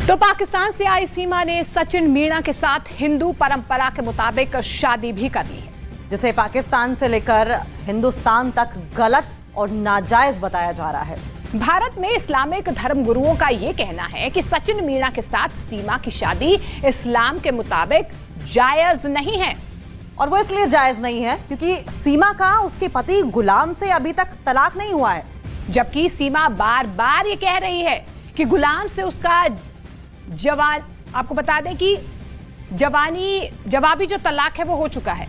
तो पाकिस्तान से आई सीमा ने सचिन मीणा के साथ हिंदू परंपरा के मुताबिक शादी भी कर ली है, जिसे पाकिस्तान से लेकर हिंदुस्तान तक गलत और नाजायज बताया जा रहा है। भारत में इस्लामिक धर्म गुरुओं का यह कहना है कि सचिन मीणा के साथ सीमा की शादी इस्लाम के मुताबिक जायज नहीं है। और वो इसलिए जायज नहीं है क्योंकि सीमा का उसके पति गुलाम से अभी तक तलाक नहीं हुआ है, जबकि सीमा बार बार ये कह रही है कि गुलाम से उसका आपको बता दें कि जवाबी जो तलाक है वो हो चुका है।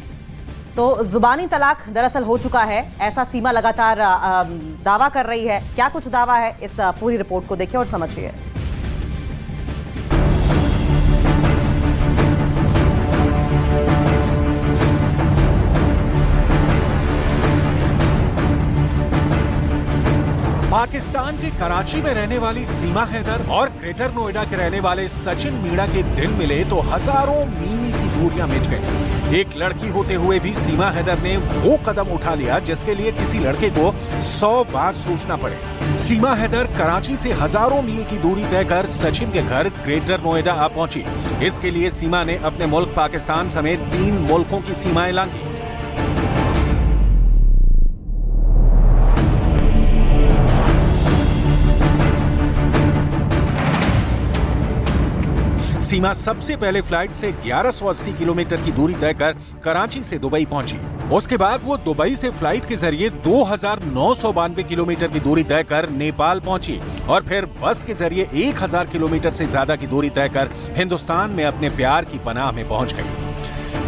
तो जुबानी तलाक दरअसल हो चुका है, ऐसा सीमा लगातार दावा कर रही है। क्या कुछ दावा है, इस पूरी रिपोर्ट को देखिए और समझिए। पाकिस्तान के कराची में रहने वाली सीमा हैदर और ग्रेटर नोएडा के रहने वाले सचिन मीणा के दिल मिले तो हजारों मील की दूरियां मिट गई। एक लड़की होते हुए भी सीमा हैदर ने वो कदम उठा लिया जिसके लिए किसी लड़के को 100 बार सोचना पड़े। सीमा हैदर कराची से हजारों मील की दूरी तय कर सचिन के घर ग्रेटर नोएडा आ पहुंची। इसके लिए सीमा ने अपने मुल्क पाकिस्तान समेत 3 मुल्कों की सीमाएं लांघी। सीमा सबसे पहले फ्लाइट से 1180 किलोमीटर की दूरी तय कर कराची से दुबई पहुंची। उसके बाद वो दुबई से फ्लाइट के जरिए 2992 किलोमीटर की दूरी तय कर नेपाल पहुंची और फिर बस के जरिए 1000 किलोमीटर से ज्यादा की दूरी तय कर हिंदुस्तान में अपने प्यार की पनाह में पहुंच गई।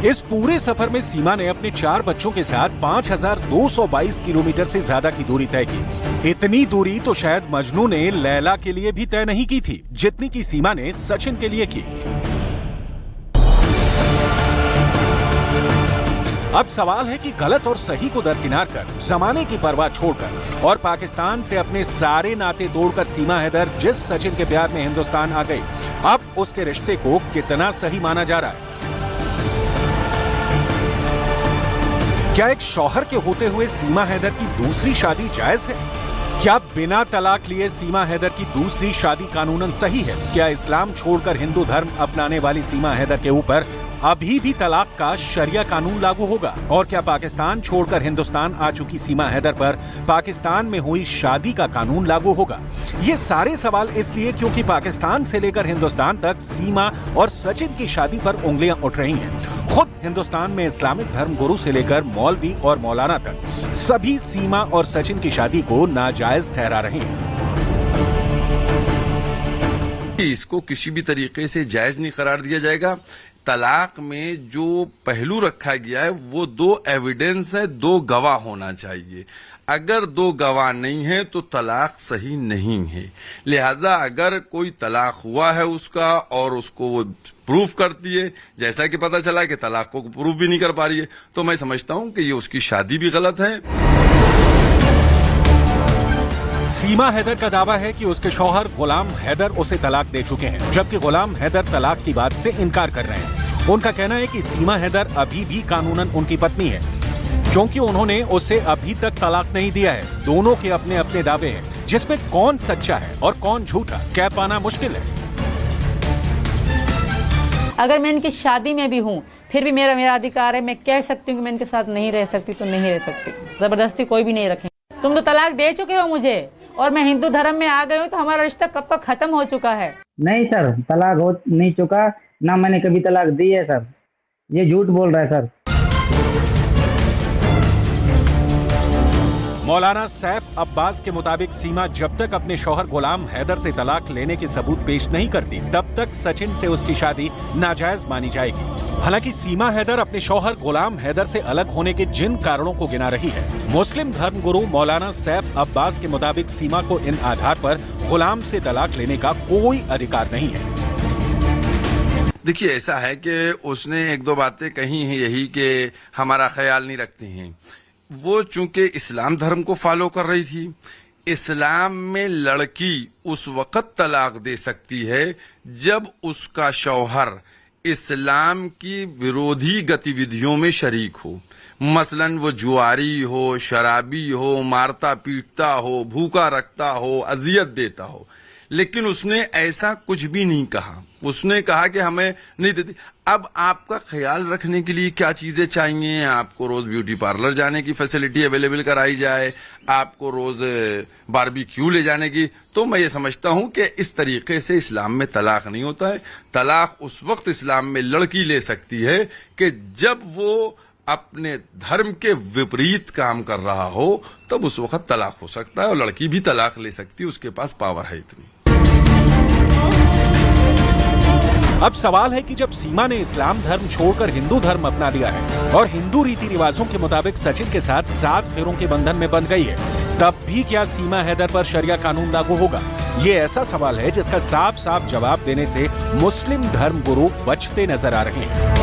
इस पूरे सफर में सीमा ने अपने 4 बच्चों के साथ 5222 किलोमीटर से ज्यादा की दूरी तय की। इतनी दूरी तो शायद मजनू ने लैला के लिए भी तय नहीं की थी, जितनी की सीमा ने सचिन के लिए की। अब सवाल है कि गलत और सही को दरकिनार कर, जमाने की परवाह छोड़कर और पाकिस्तान से अपने सारे नाते तोड़कर सीमा हैदर जिस सचिन के प्यार में हिंदुस्तान आ गई, अब उसके रिश्ते को कितना सही माना जा रहा है। क्या एक शौहर के होते हुए सीमा हैदर की दूसरी शादी जायज है? क्या बिना तलाक लिए सीमा हैदर की दूसरी शादी कानूनन सही है? क्या इस्लाम छोड़कर हिंदू धर्म अपनाने वाली सीमा हैदर के ऊपर अभी भी तलाक का शरिया कानून लागू होगा? और क्या पाकिस्तान छोड़कर हिंदुस्तान आ चुकी सीमा हैदर पर पाकिस्तान में हुई शादी का कानून लागू होगा? ये सारे सवाल इसलिए क्योंकि पाकिस्तान से लेकर हिंदुस्तान तक सीमा और सचिन की शादी पर उंगलियां उठ रही हैं। खुद हिंदुस्तान में इस्लामिक धर्म गुरु से लेकर मौलवी और मौलाना तक सभी सीमा और सचिन की शादी को नाजायज ठहरा रहे हैं। इसको किसी भी तरीके से जायज नहीं करार दिया जाएगा। तलाक में जो पहलू रखा गया है वो 2 एविडेंस है, 2 गवाह होना चाहिए। अगर 2 गवाह नहीं है तो तलाक सही नहीं है। लिहाजा अगर कोई तलाक हुआ है उसका और उसको वो प्रूफ करती है, जैसा कि पता चला कि तलाक को प्रूफ भी नहीं कर पा रही है, तो मैं समझता हूं कि ये उसकी शादी भी गलत है। सीमा हैदर का दावा है कि उसके शौहर गुलाम हैदर उसे तलाक दे चुके हैं, जबकि गुलाम हैदर तलाक की बात से इनकार कर रहे हैं। उनका कहना है कि सीमा हैदर अभी भी कानूनन उनकी पत्नी है, क्योंकि उन्होंने उसे अभी तक तलाक नहीं दिया है। दोनों के अपने अपने दावे हैं, जिसमें कौन सच्चा है और कौन झूठा कह पाना मुश्किल है। अगर मैं इनकी शादी में भी हूँ फिर भी मेरा अधिकार है, मैं कह सकती हूँ कि मैं इनके साथ नहीं रह सकती तो नहीं रह सकती। जबरदस्ती कोई भी नहीं रखेंगे। तुम तो तलाक दे चुके हो मुझे और मैं हिंदू धर्म में आ गई हूँ, तो हमारा रिश्ता कब का खत्म हो चुका है। नहीं सर, तलाक हो नहीं चुका, ना मैंने कभी तलाक दी है सर। ये झूठ बोल रहा है सर। मौलाना सैफ अब्बास के मुताबिक सीमा जब तक अपने शौहर गुलाम हैदर से तलाक लेने के सबूत पेश नहीं करती, तब तक सचिन से उसकी शादी नाजायज मानी जाएगी। हालांकि सीमा हैदर अपने शौहर गुलाम हैदर से अलग होने के जिन कारणों को गिना रही है, मुस्लिम धर्मगुरु मौलाना सैफ अब्बास के मुताबिक सीमा को इन आधार पर गुलाम से तलाक लेने का कोई अधिकार नहीं है। देखिए, ऐसा है कि उसने 1-2 बातें कही हैं यही कि हमारा ख्याल नहीं रखती हैं। वो चूंकि इस्लाम धर्म को फॉलो कर रही थी, इस्लाम में लड़की उस वक्त तलाक दे सकती है जब उसका शौहर इस्लाम की विरोधी गतिविधियों में शरीक हो। मसलन वो जुआरी हो, शराबी हो, मारता पीटता हो, भूखा रखता हो, अजियत देता हो। लेकिन उसने ऐसा कुछ भी नहीं कहा। उसने कहा कि हमें नहीं देती। अब आपका ख्याल रखने के लिए क्या चीजें चाहिए? आपको रोज ब्यूटी पार्लर जाने की फैसिलिटी अवेलेबल कराई जाए, आपको रोज बारबेक्यू ले जाने की। तो मैं ये समझता हूं कि इस तरीके से इस्लाम में तलाक नहीं होता है। तलाक उस वक्त इस्लाम में लड़की ले सकती है कि जब वो अपने धर्म के विपरीत काम कर रहा हो, तब उस वक्त तलाक हो सकता है। और लड़की भी तलाक ले सकती है, उसके पास पावर है इतनी। अब सवाल है कि जब सीमा ने इस्लाम धर्म छोड़कर हिंदू धर्म अपना लिया है और हिंदू रीति रिवाजों के मुताबिक सचिन के साथ 7 फेरों के बंधन में बंध गई है, तब भी क्या सीमा हैदर पर शरिया कानून लागू होगा? ये ऐसा सवाल है जिसका साफ साफ जवाब देने से मुस्लिम धर्म गुरु बचते नजर आ रहे हैं।